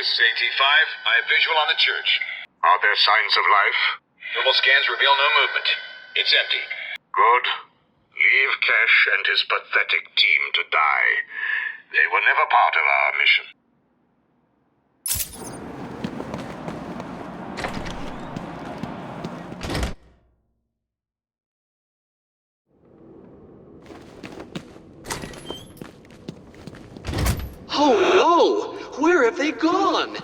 This is AT-5. I have visual on the church. Are there signs of life? Thermal scans reveal no movement. It's empty. Good. Leave Cash and his pathetic team to die. They were never part of our mission. Oh no! Where have they gone?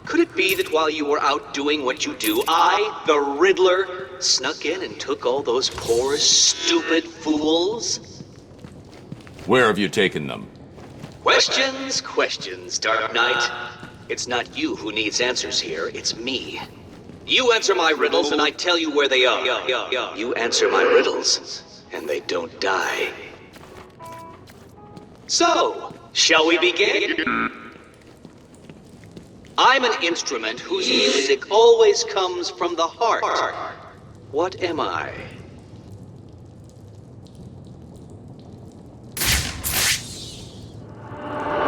Could it be that while you were out doing what you do, I, the Riddler, snuck in and took all those poor, stupid fools? Where have you taken them? Questions, questions, Dark Knight. It's not you who needs answers here, it's me. You answer my riddles and I tell you where they are. You answer my riddles and they don't die. So, shall we begin? I'm an instrument whose music always comes from the heart. What am I?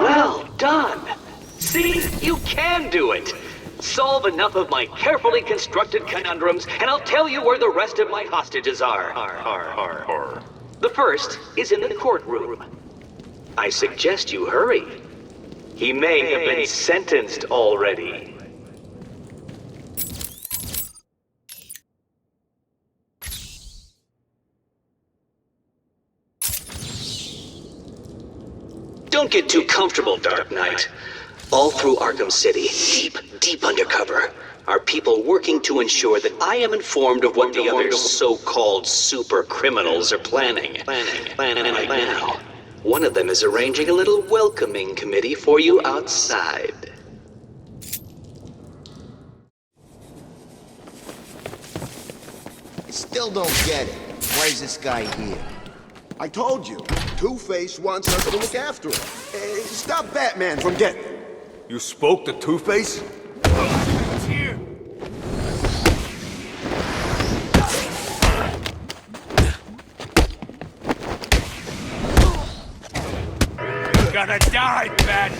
Well done! See, you can do it! Solve enough of my carefully constructed conundrums, and I'll tell you where the rest of my hostages are. The first is in the courtroom. I suggest you hurry. He may have been sentenced already. Don't get too comfortable, Dark Knight. All through Arkham City, deep undercover, are people working to ensure that I am informed of what the other so-called super criminals are planning right now. One of them is arranging a little welcoming committee for you outside. I still don't get it. Why is this guy here? I told you, Two-Face wants us to look after him. Stop Batman from getting him. You spoke to Two-Face? He's here. Gonna die, Bat!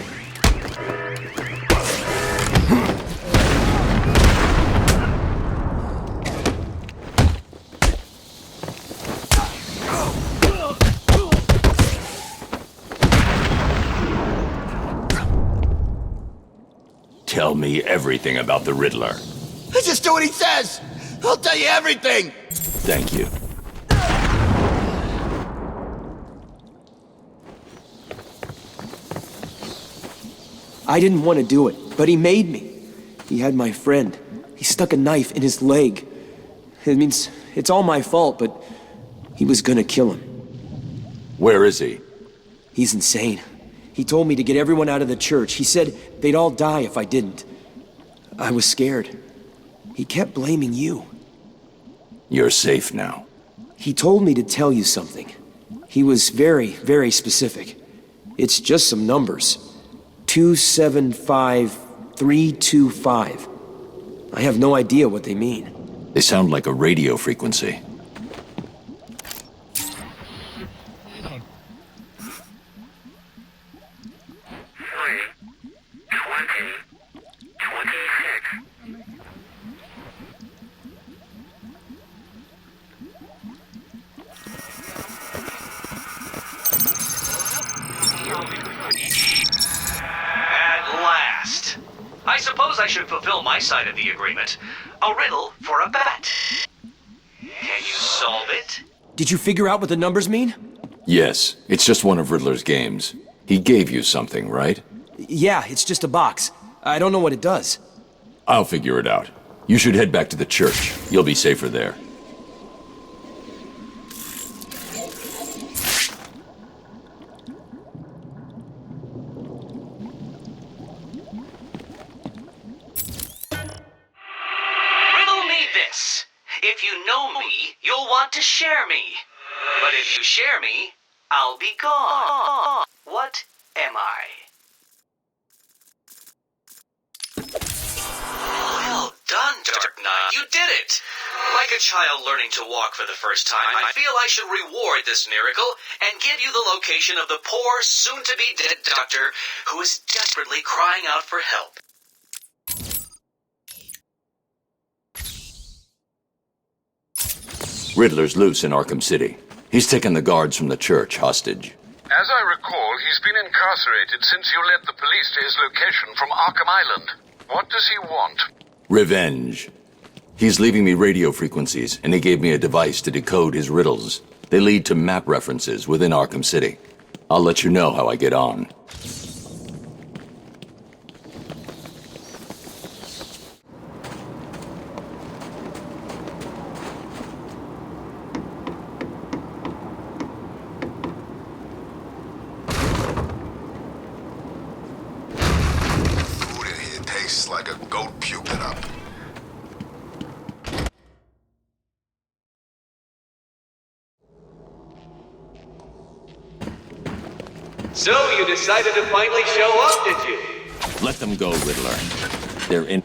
Tell me everything about the Riddler. Just do what he says! I'll tell you everything! Thank you. I didn't want to do it, but he made me. He had my friend. He stuck a knife in his leg. It means it's all my fault, but he was gonna kill him. Where is he? He's insane. He told me to get everyone out of the church. He said they'd all die if I didn't. I was scared. He kept blaming you. You're safe now. He told me to tell you something. He was very, very specific. It's just some numbers. 275325. I have no idea what they mean. They sound like a radio frequency. I suppose I should fulfill my side of the agreement. A riddle for a bat. Can you solve it? Did you figure out what the numbers mean? Yes, it's just one of Riddler's games. He gave you something, right? Yeah, it's just a box. I don't know what it does. I'll figure it out. You should head back to the church. You'll be safer there. If you know me, you'll want to share me. But if you share me, I'll be gone. What am I? Well done, Dark Knight. You did it! Like a child learning to walk for the first time, I feel I should reward this miracle and give you the location of the poor, soon-to-be-dead doctor who is desperately crying out for help. Riddler's loose in Arkham City. He's taken the guards from the church hostage. As I recall, he's been incarcerated since you led the police to his location from Arkham Island. What does he want? Revenge. He's leaving me radio frequencies, and he gave me a device to decode his riddles. They lead to map references within Arkham City. I'll let you know how I get on. Food in here tastes like a goat puked it up. So you decided to finally show up, did you? Let them go, Riddler. They're in...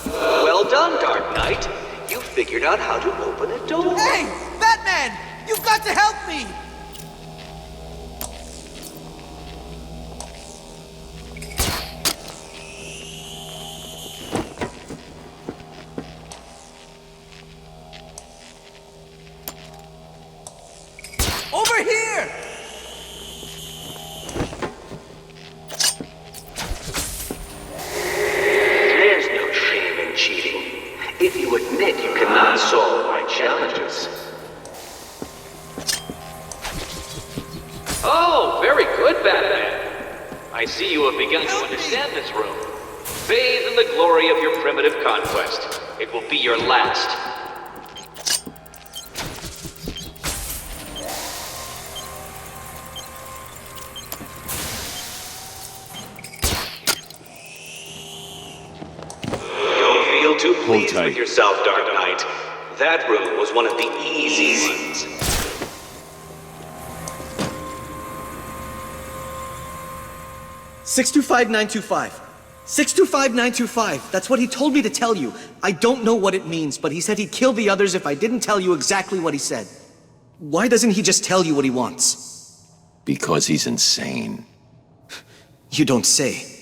Well done, Dark Knight. You figured out how to open a door. Hey, Batman! You've got to help me! Over here! There's no shame in cheating. If you admit you cannot solve my challenges. Oh, very good, Batman. I see you have begun to understand this room. Bathe in the glory of your primitive conquest. It will be your last. Too pleased with yourself, Dark Knight. That room was one of the easy ones. $625,925. 625,925. That's what he told me to tell you. I don't know what it means, but he said he'd kill the others if I didn't tell you exactly what he said. Why doesn't he just tell you what he wants? Because he's insane. You don't say.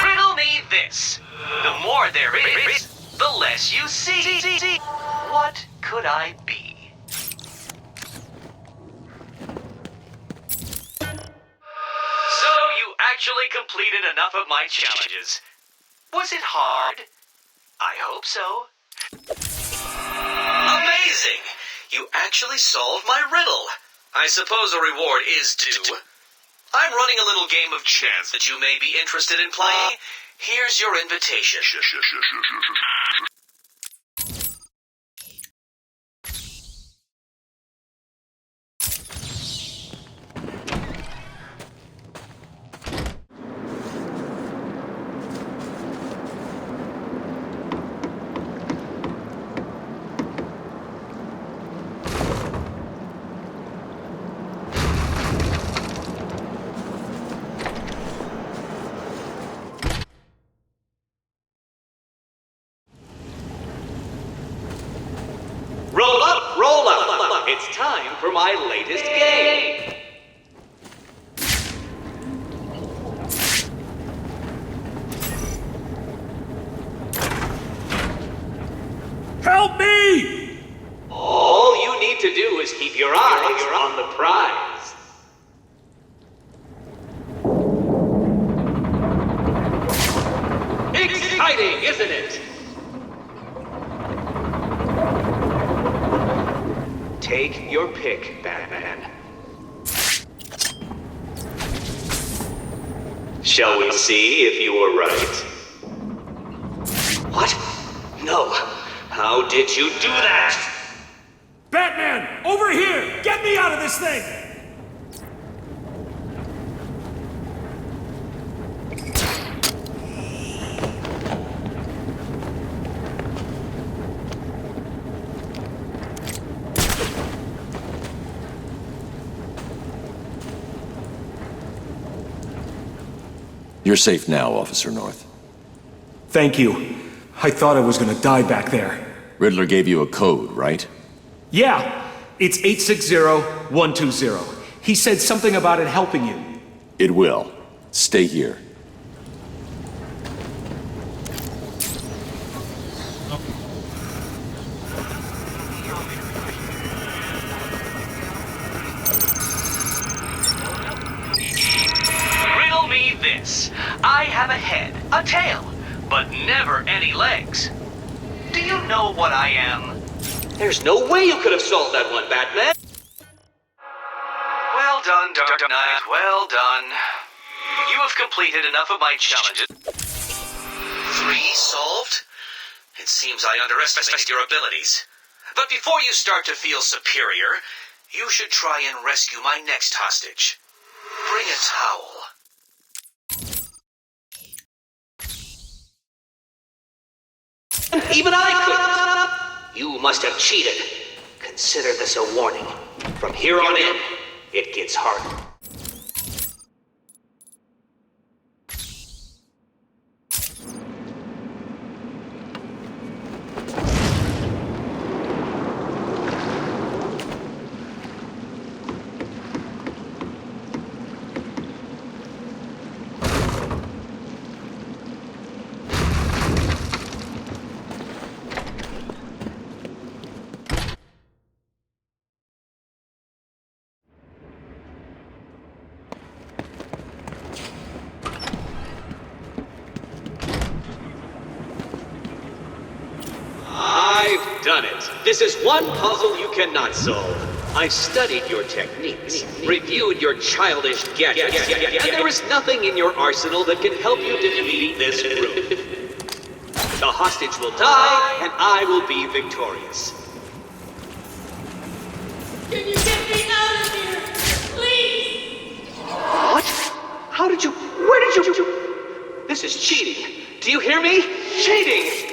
Riddle me this. The more there is, the less you see. What could I be? So you actually completed enough of my challenges. Was it hard? I hope so. Amazing! You actually solved my riddle. I suppose a reward is due. I'm running a little game of chance that you may be interested in playing. Here's your invitation. Roll up, roll up. It's time for my latest game. Help me! All you need to do is keep your eyes on the prize. Exciting, isn't it? Take your pick, Batman. Shall we see if you were right? What? No. How did you do that? Batman, over here! Get me out of this thing! You're safe now, Officer North. Thank you. I thought I was gonna die back there. Riddler gave you a code, right? Yeah, it's 860120. He said something about it helping you. It will. Stay here. Riddle me this. I have a head, a tail, but never any legs. Do you know what I am? There's no way you could have solved that one, Batman. Well done, Dark Knight. Well done. You have completed enough of my challenges. 3 solved? It seems I underestimated your abilities. But before you start to feel superior, you should try and rescue my next hostage. Bring a towel. Even I couldn't. You must have cheated. Consider this a warning. From here on in, it gets harder. I've done it. This is one puzzle you cannot solve. I've studied your techniques, reviewed your childish gadgets, and there is nothing in your arsenal that can help you defeat this group. The hostage will die, and I will be victorious. Can you get me out of here? Please! What? How did you... Where did you... This is cheating. Do you hear me? Cheating!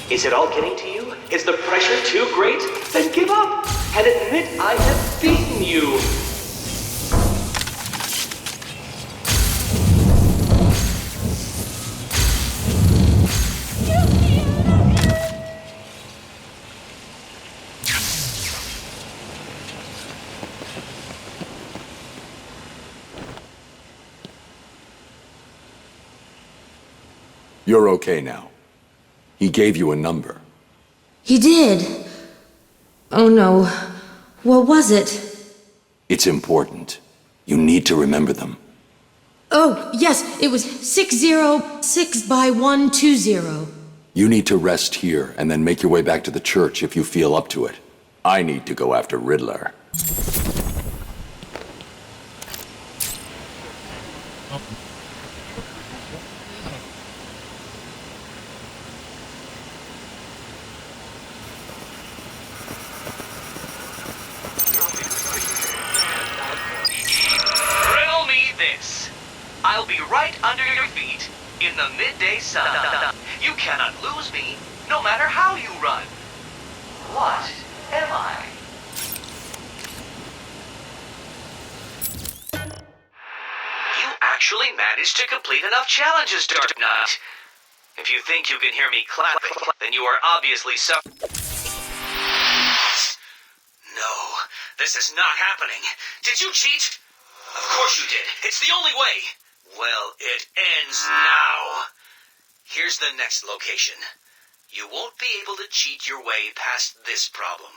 Is it all getting to you? Is the pressure too great? Then give up and admit I have beaten you. You're okay now. He gave you a number. He did. Oh no. What was it? It's important. You need to remember them. Oh, yes, it was 606 by 120. You need to rest here and then make your way back to the church if you feel up to it. I need to go after Riddler. I'll be right under your feet in the midday sun. You cannot lose me, no matter how you run. What am I? You actually managed to complete enough challenges, Dark Knight. If you think you can hear me clapping, then you are obviously suffering. No, this is not happening. Did you cheat? Of course you did. It's the only way. Well, it ends now. Here's the next location. You won't be able to cheat your way past this problem.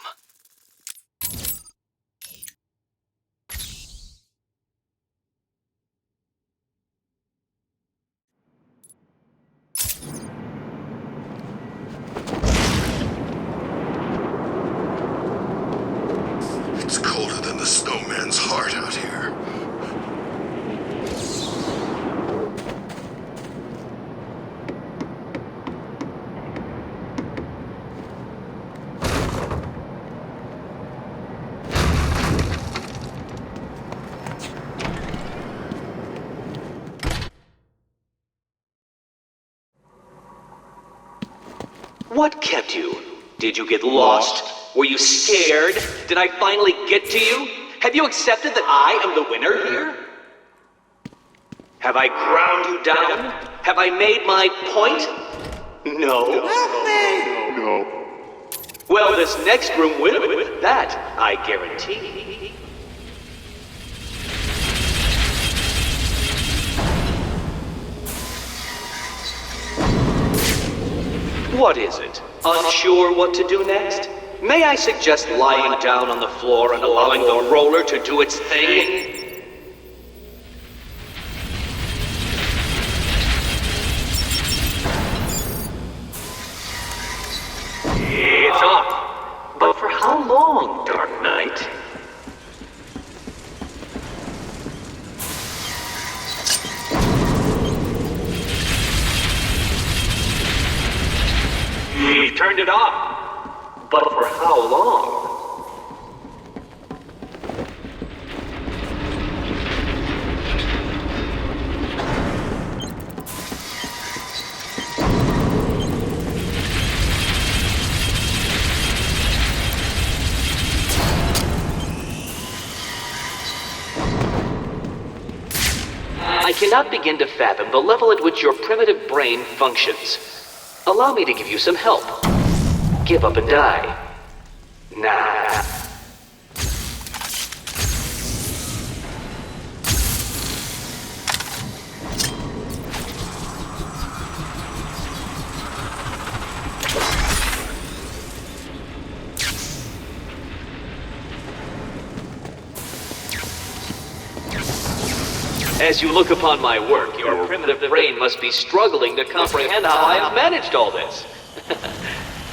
It's colder than the snowman's heart out here. What kept you? Did you get lost? Were you scared? Did I finally get to you? Have you accepted that I am the winner here? Have I ground you down? Have I made my point? No. Help me! No. Well, this next room will, that I guarantee. What is it? Unsure what to do next? May I suggest lying down on the floor and allowing the roller to do its thing? It's up. But for how long, Dark Knight? We've turned it off. But for how long? I cannot begin to fathom the level at which your primitive brain functions. Allow me to give you some help. Give up and die. Nah. As you look upon my work, your primitive brain must be struggling to comprehend how I have managed all this.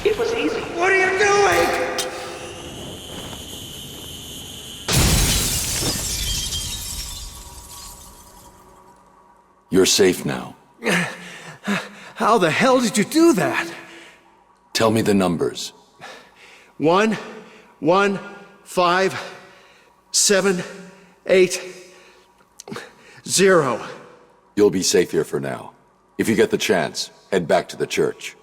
It was easy. What are you doing? You're safe now. How the hell did you do that? Tell me the numbers. 1, 1, 5, 7, 8, 0. You'll be safe here for now. If you get the chance, head back to the church.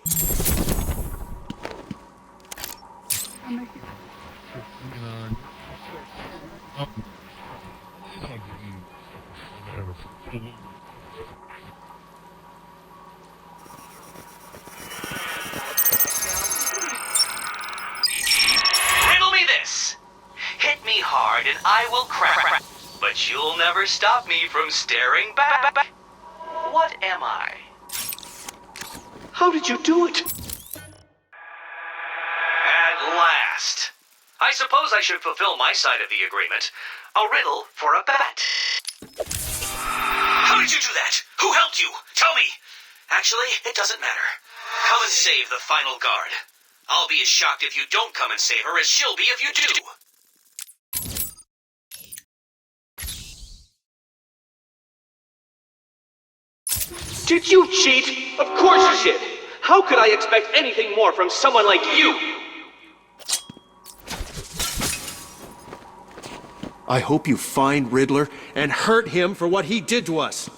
Riddle me this. Hit me hard and I will crack. But you'll never stop me from staring back. What am I? How did you do it? At last. I suppose I should fulfill my side of the agreement. A riddle for a bat. How did you do that? Who helped you? Tell me. Actually, it doesn't matter. Come and save the final guard. I'll be as shocked if you don't come and save her as she'll be if you do. Did you cheat? Of course you did. How could I expect anything more from someone like you? I hope you find Riddler and hurt him for what he did to us.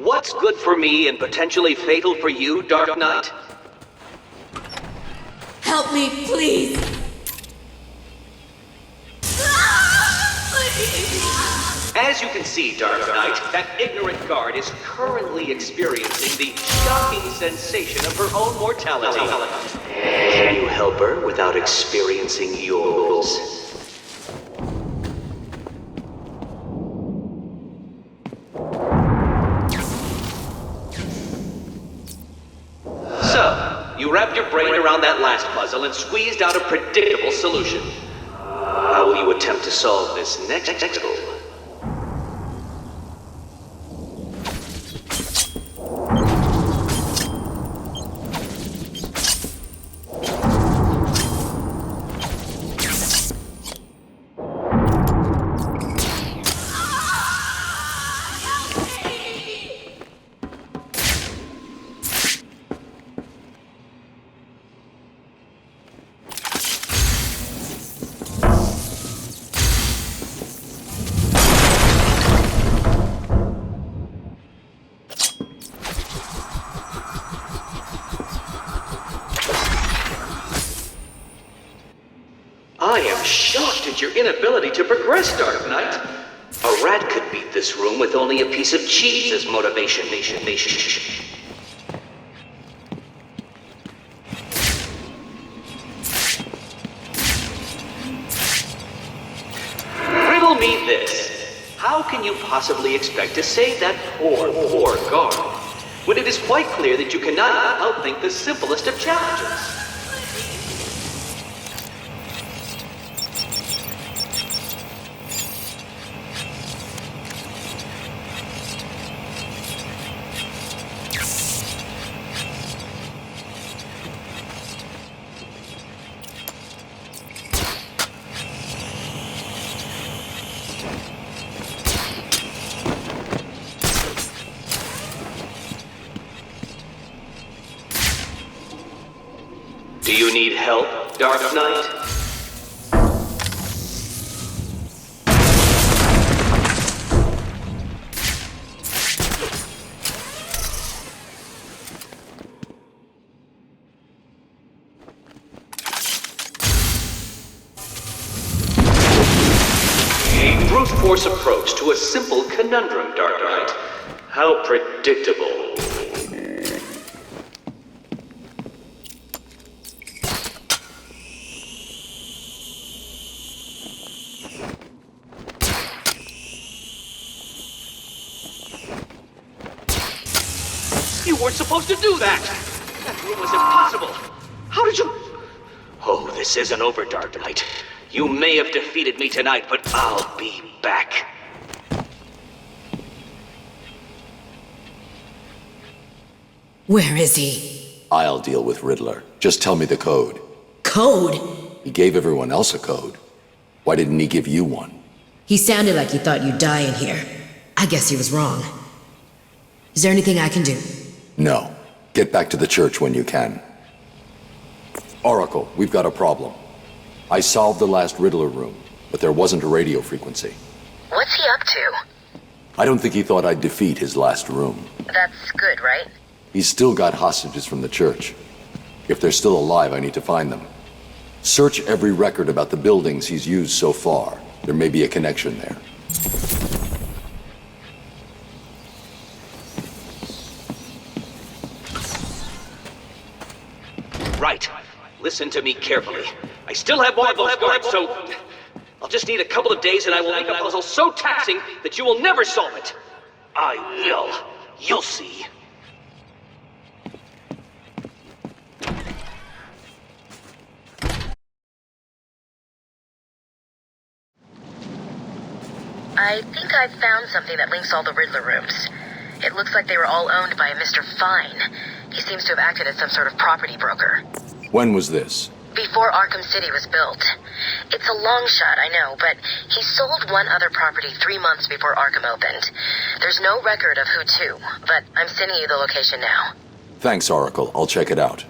What's good for me and potentially fatal for you, Dark Knight? Help me, please. Please. As you can see, Dark Knight, that ignorant guard is currently experiencing the shocking sensation of her own mortality. Can you help her without experiencing yours? So, you wrapped your brain around that last puzzle and squeezed out a predictable solution. How will you attempt to solve this next puzzle? is your inability to progress, Dark Knight. A rat could beat this room with only a piece of cheese as motivation. Riddle me this. How can you possibly expect to save that poor guard when it is quite clear that you cannot outthink the simplest of challenges? Do you need help, Dark Knight? A brute force approach to a simple conundrum, Dark Knight. How predictable. You weren't supposed to do that! That room was impossible! How did you... Oh, this isn't over, Dark Knight. You may have defeated me tonight, but I'll be back. Where is he? I'll deal with Riddler. Just tell me the code. Code? He gave everyone else a code. Why didn't he give you one? He sounded like he thought you'd die in here. I guess he was wrong. Is there anything I can do? No. Get back to the church when you can. Oracle, we've got a problem. I solved the last Riddler room, but there wasn't a radio frequency. What's he up to? I don't think he thought I'd defeat his last room. That's good, right? He's still got hostages from the church. If they're still alive, I need to find them. Search every record about the buildings he's used so far. There may be a connection there. Right. Listen to me carefully. I still have one of those guards, so... I'll just need a couple of days and I will make a puzzle so taxing that you will never solve it. I will. You'll see. I think I've found something that links all the Riddler rooms. It looks like they were all owned by a Mr. Fine. He seems to have acted as some sort of property broker. When was this? Before Arkham City was built. It's a long shot, I know, but he sold one other property 3 months before Arkham opened. There's no record of who to, but I'm sending you the location now. Thanks, Oracle. I'll check it out.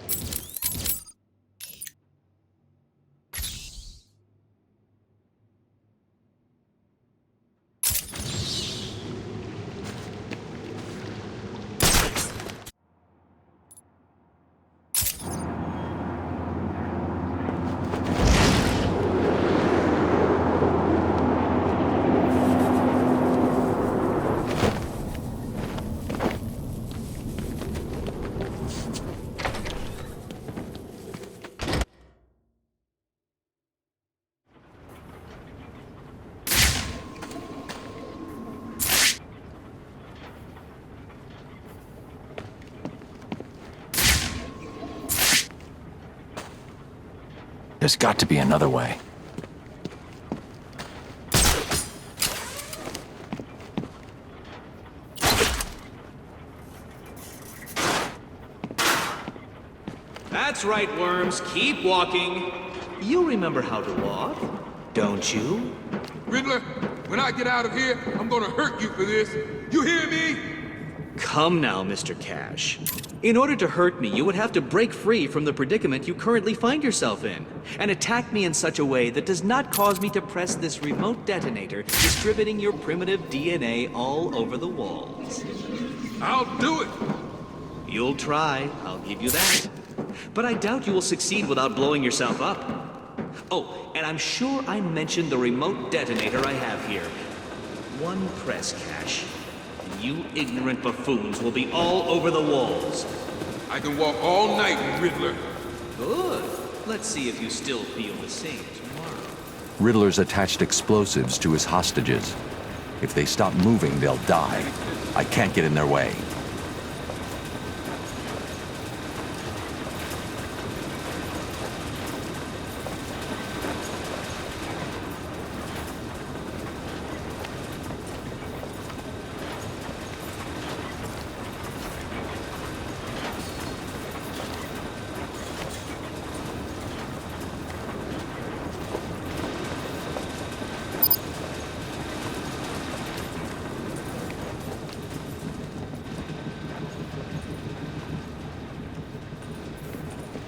There's got to be another way. That's right, Worms. Keep walking. You remember how to walk, don't you? Riddler, when I get out of here, I'm gonna hurt you for this. You hear me? Come now, Mr. Cash. In order to hurt me, you would have to break free from the predicament you currently find yourself in, and attack me in such a way that does not cause me to press this remote detonator, distributing your primitive DNA all over the walls. I'll do it. You'll try, I'll give you that. But I doubt you will succeed without blowing yourself up. Oh, and I'm sure I mentioned the remote detonator I have here. One press, Cash, and you ignorant buffoons will be all over the walls. I can walk all night, Riddler. Good. Let's see if you still feel the same tomorrow. Riddler's attached explosives to his hostages. If they stop moving, they'll die. I can't get in their way.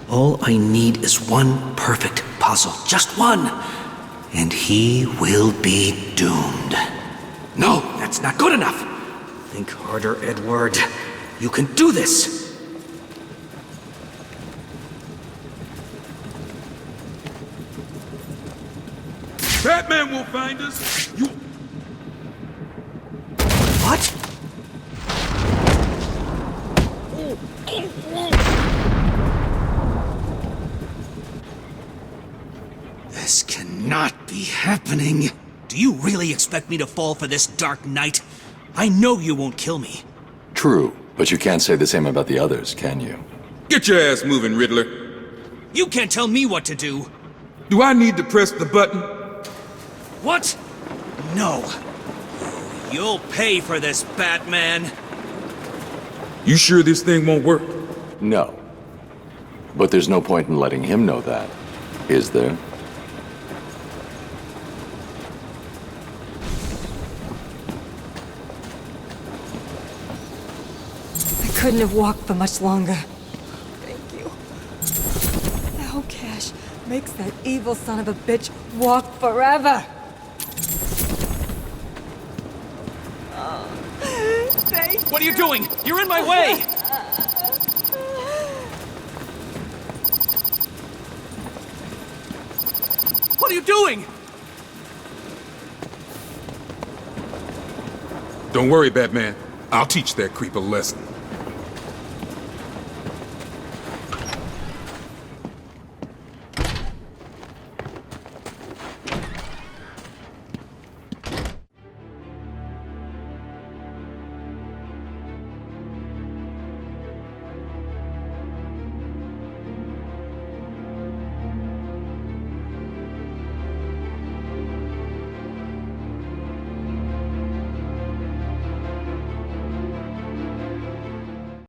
All I need is one perfect puzzle. Just one. And he will be doomed. No, that's not good enough. Think harder, Edward. You can do this. Batman will find us. You... What? This cannot be happening. Do you really expect me to fall for this dark night? I know you won't kill me. True, but you can't say the same about the others, can you? Get your ass moving, Riddler. You can't tell me what to do. Do I need to press the button? What? No. You'll pay for this, Batman. You sure this thing won't work? No. But there's no point in letting him know that, is there? I couldn't have walked for much longer. Thank you. Now Cash makes that evil son of a bitch walk forever. Thank you. What are you doing? You're in my way! What are you doing? Don't worry, Batman. I'll teach that creep a lesson.